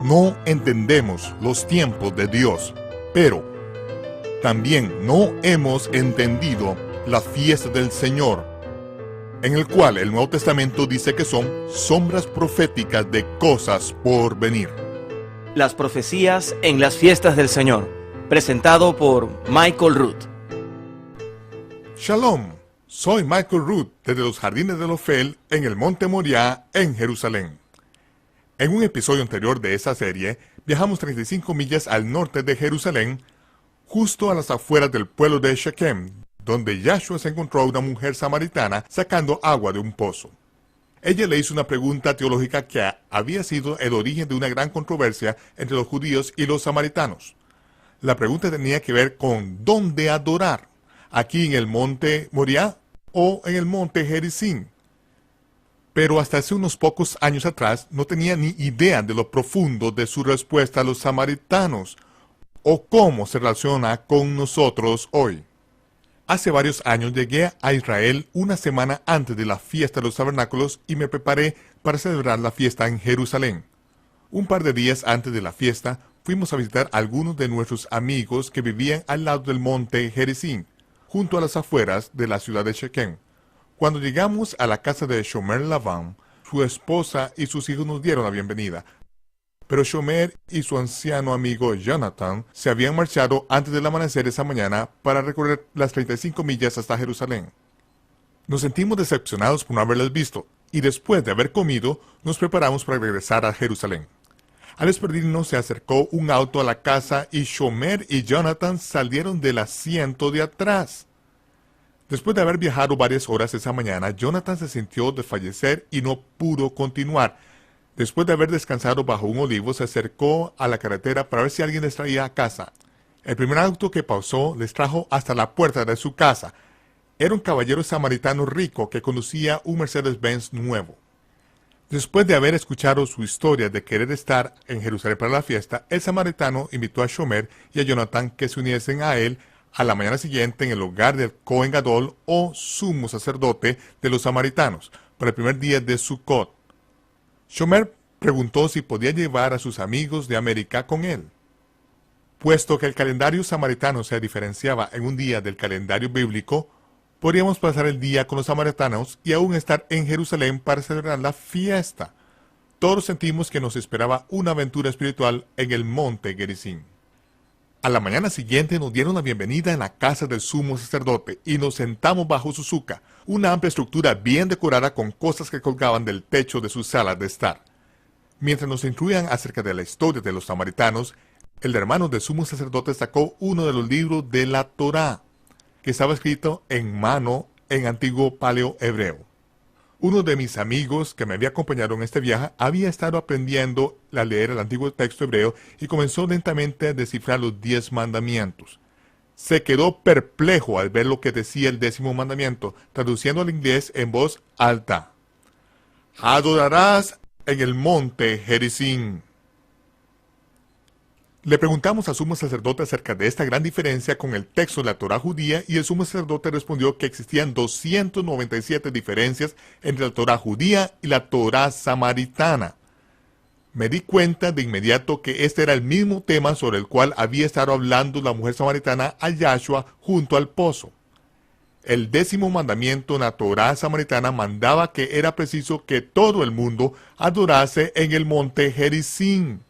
No entendemos los tiempos de Dios, pero también no hemos entendido la fiesta del Señor, en el cual el Nuevo Testamento dice que son sombras proféticas de cosas por venir. Las profecías en las fiestas del Señor, presentado por Michael Root. Shalom, soy Michael Root desde los Jardines de Ofel en el Monte Moriah en Jerusalén. En un episodio anterior de esa serie, viajamos 35 millas al norte de Jerusalén, justo a las afueras del pueblo de Shechem, donde Yahshua se encontró a una mujer samaritana sacando agua de un pozo. Ella le hizo una pregunta teológica que había sido el origen de una gran controversia entre los judíos y los samaritanos. La pregunta tenía que ver con dónde adorar, aquí en el monte Moriah o en el monte Gerizim. Pero hasta hace unos pocos años atrás no tenía ni idea de lo profundo de su respuesta a los samaritanos o cómo se relaciona con nosotros hoy. Hace varios años llegué a Israel una semana antes de la fiesta de los tabernáculos y me preparé para celebrar la fiesta en Jerusalén. Un par de días antes de la fiesta fuimos a visitar a algunos de nuestros amigos que vivían al lado del monte Gerizim, junto a las afueras de la ciudad de Shechem. Cuando llegamos a la casa de Shomer Lavan, su esposa y sus hijos nos dieron la bienvenida. Pero Shomer y su anciano amigo Jonathan se habían marchado antes del amanecer esa mañana para recorrer las 35 millas hasta Jerusalén. Nos sentimos decepcionados por no haberles visto, y después de haber comido, nos preparamos para regresar a Jerusalén. Al despedirnos se acercó un auto a la casa y Shomer y Jonathan salieron del asiento de atrás. Después de haber viajado varias horas esa mañana, Jonathan se sintió desfallecer y no pudo continuar. Después de haber descansado bajo un olivo, se acercó a la carretera para ver si alguien les traía a casa. El primer auto que pausó les trajo hasta la puerta de su casa. Era un caballero samaritano rico que conducía un Mercedes-Benz nuevo. Después de haber escuchado su historia de querer estar en Jerusalén para la fiesta, el samaritano invitó a Shomer y a Jonathan que se uniesen a él a la mañana siguiente en el hogar del Cohen Gadol o sumo sacerdote de los samaritanos, para el primer día de Sukkot. Shomer preguntó si podía llevar a sus amigos de América con él. Puesto que el calendario samaritano se diferenciaba en un día del calendario bíblico, podríamos pasar el día con los samaritanos y aún estar en Jerusalén para celebrar la fiesta. Todos sentimos que nos esperaba una aventura espiritual en el monte Gerizim. A la mañana siguiente nos dieron la bienvenida en la casa del sumo sacerdote y nos sentamos bajo su suca, una amplia estructura bien decorada con cosas que colgaban del techo de su sala de estar. Mientras nos instruían acerca de la historia de los samaritanos, el hermano del sumo sacerdote sacó uno de los libros de la Torá, que estaba escrito en mano en antiguo paleo hebreo. Uno de mis amigos que me había acompañado en este viaje había estado aprendiendo a leer el antiguo texto hebreo y comenzó lentamente a descifrar los 10 mandamientos. Se quedó perplejo al ver lo que decía el 10º mandamiento, traduciendo al inglés en voz alta. Adorarás en el monte Gerizim. Le preguntamos al sumo sacerdote acerca de esta gran diferencia con el texto de la Torá judía y el sumo sacerdote respondió que existían 297 diferencias entre la Torá judía y la Torá samaritana. Me di cuenta de inmediato que este era el mismo tema sobre el cual había estado hablando la mujer samaritana a Yahshua junto al pozo. El 10º mandamiento en la Torá samaritana mandaba que era preciso que todo el mundo adorase en el monte Gerizim.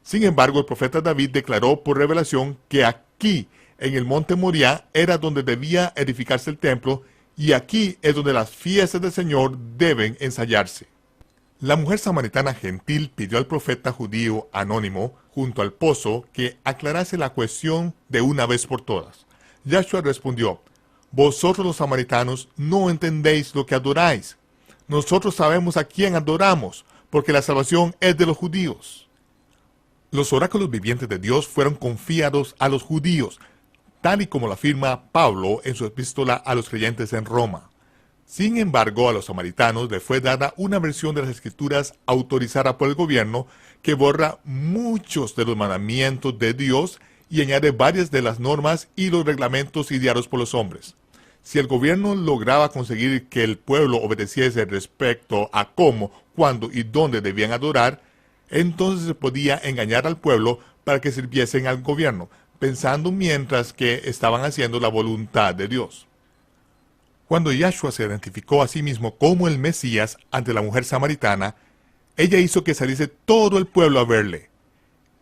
Sin embargo, el profeta David declaró por revelación que aquí, en el monte Moriah, era donde debía edificarse el templo, y aquí es donde las fiestas del Señor deben ensayarse. La mujer samaritana gentil pidió al profeta judío anónimo, junto al pozo, que aclarase la cuestión de una vez por todas. Yahshua respondió, «Vosotros los samaritanos no entendéis lo que adoráis. Nosotros sabemos a quién adoramos, porque la salvación es de los judíos». Los oráculos vivientes de Dios fueron confiados a los judíos, tal y como lo afirma Pablo en su epístola a los creyentes en Roma. Sin embargo, a los samaritanos les fue dada una versión de las Escrituras autorizada por el gobierno que borra muchos de los mandamientos de Dios y añade varias de las normas y los reglamentos ideados por los hombres. Si el gobierno lograba conseguir que el pueblo obedeciese respecto a cómo, cuándo y dónde debían adorar, entonces se podía engañar al pueblo para que sirviesen al gobierno, pensando mientras que estaban haciendo la voluntad de Dios. Cuando Yahshua se identificó a sí mismo como el Mesías ante la mujer samaritana, ella hizo que saliese todo el pueblo a verle.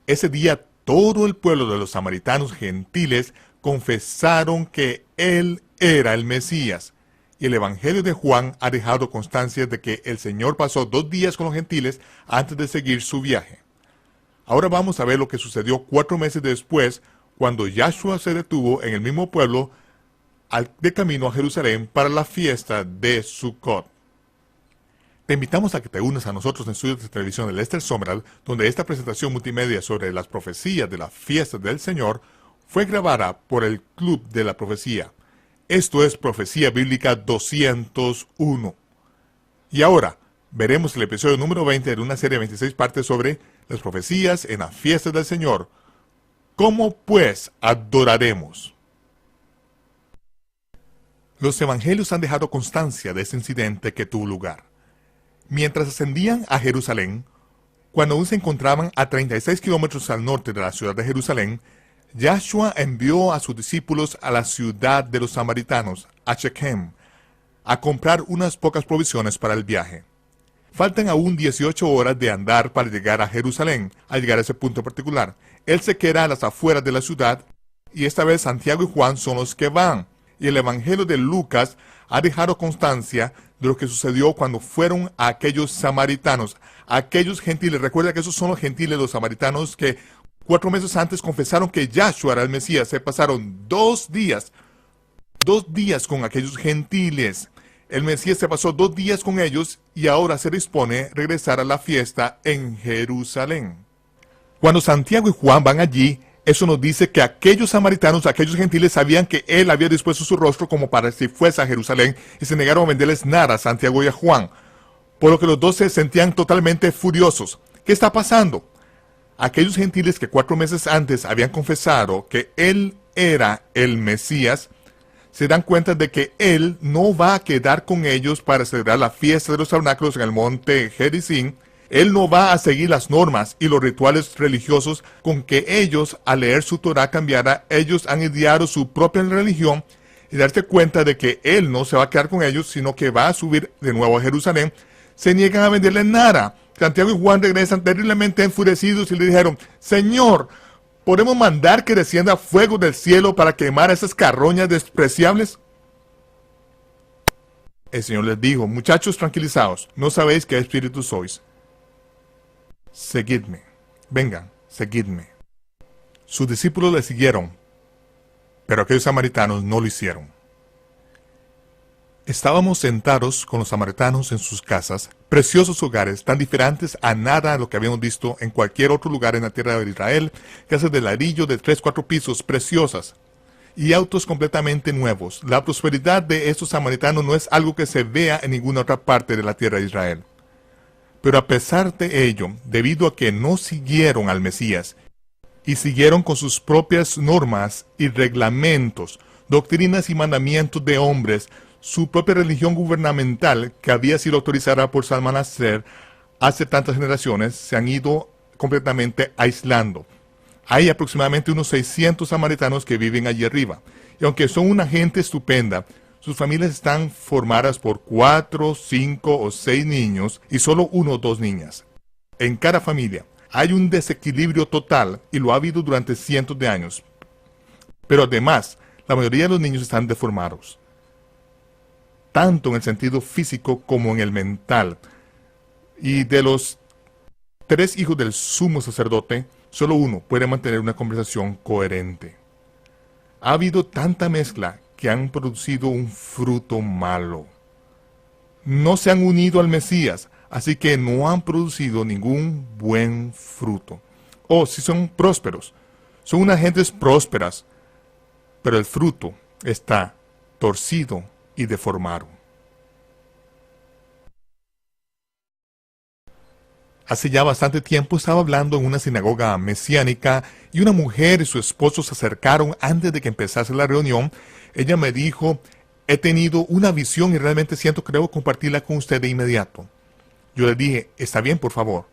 Ese día todo el pueblo de los samaritanos gentiles confesaron que él era el Mesías. Y el Evangelio de Juan ha dejado constancia de que el Señor pasó 2 días con los gentiles antes de seguir su viaje. Ahora vamos a ver lo que sucedió 4 meses después, cuando Yahshua se detuvo en el mismo pueblo de camino a Jerusalén para la fiesta de Sukkot. Te invitamos a que te unas a nosotros en estudios de televisión del Esther Sommerall, donde esta presentación multimedia sobre las profecías de la fiesta del Señor fue grabada por el Club de la Profecía. Esto es Profecía Bíblica 201. Y ahora veremos el episodio número 20 de una serie de 26 partes sobre las profecías en la fiesta del Señor. ¿Cómo pues adoraremos? Los evangelios han dejado constancia de este incidente que tuvo lugar. Mientras ascendían a Jerusalén, cuando aún se encontraban a 36 kilómetros al norte de la ciudad de Jerusalén, Yahshua envió a sus discípulos a la ciudad de los samaritanos, a Shechem, a comprar unas pocas provisiones para el viaje. Faltan aún 18 horas de andar para llegar a Jerusalén. Al llegar a ese punto particular, él se queda a las afueras de la ciudad, y esta vez Santiago y Juan son los que van. Y el Evangelio de Lucas ha dejado constancia de lo que sucedió cuando fueron a aquellos samaritanos, a aquellos gentiles. Recuerda que esos son los gentiles, los samaritanos, que 4 meses antes confesaron que Yahshua era el Mesías. Se pasaron 2 días con aquellos gentiles. El Mesías se pasó 2 días con ellos y ahora se dispone a regresar a la fiesta en Jerusalén. Cuando Santiago y Juan van allí, eso nos dice que aquellos samaritanos, aquellos gentiles, sabían que él había dispuesto su rostro como para que fuese a Jerusalén y se negaron a venderles nada a Santiago y a Juan. Por lo que los dos se sentían totalmente furiosos. ¿Qué está pasando? Aquellos gentiles que 4 meses antes habían confesado que él era el Mesías, se dan cuenta de que él no va a quedar con ellos para celebrar la fiesta de los tabernáculos en el monte Gerizim. Él no va a seguir las normas y los rituales religiosos con que ellos, al leer su Torah cambiada, ellos han ideado su propia religión y darse cuenta de que él no se va a quedar con ellos, sino que va a subir de nuevo a Jerusalén. Se niegan a venderle nada. Santiago y Juan regresan terriblemente enfurecidos y le dijeron: Señor, ¿podemos mandar que descienda fuego del cielo para quemar a esas carroñas despreciables? El Señor les dijo: muchachos, tranquilizaos, no sabéis qué espíritu sois. Seguidme, vengan, seguidme. Sus discípulos le siguieron, pero aquellos samaritanos no lo hicieron. Estábamos sentados con los samaritanos en sus casas, preciosos hogares, tan diferentes a nada de lo que habíamos visto en cualquier otro lugar en la tierra de Israel, casas de ladrillo de 3-4 pisos, preciosas, y autos completamente nuevos. La prosperidad de estos samaritanos no es algo que se vea en ninguna otra parte de la tierra de Israel. Pero a pesar de ello, debido a que no siguieron al Mesías, y siguieron con sus propias normas y reglamentos, doctrinas y mandamientos de hombres, su propia religión gubernamental, que había sido autorizada por Salmanaser hace tantas generaciones, se han ido completamente aislando. Hay aproximadamente unos 600 samaritanos que viven allí arriba, y aunque son una gente estupenda, sus familias están formadas por 4, 5 o 6 niños y solo 1 o 2 niñas. En cada familia hay un desequilibrio total y lo ha habido durante cientos de años. Pero además, la mayoría de los niños están deformados, tanto en el sentido físico como en el mental. Y de los 3 hijos del sumo sacerdote, solo 1 puede mantener una conversación coherente. Ha habido tanta mezcla que han producido un fruto malo. No se han unido al Mesías, así que no han producido ningún buen fruto. O si son prósperos, son unas gentes prósperas, pero el fruto está torcido y deformado. Hace ya bastante tiempo estaba hablando en una sinagoga mesiánica y una mujer y su esposo se acercaron antes de que empezase la reunión. Ella me dijo: he tenido una visión y realmente creo compartirla con usted de inmediato. Yo le dije: está bien, por favor.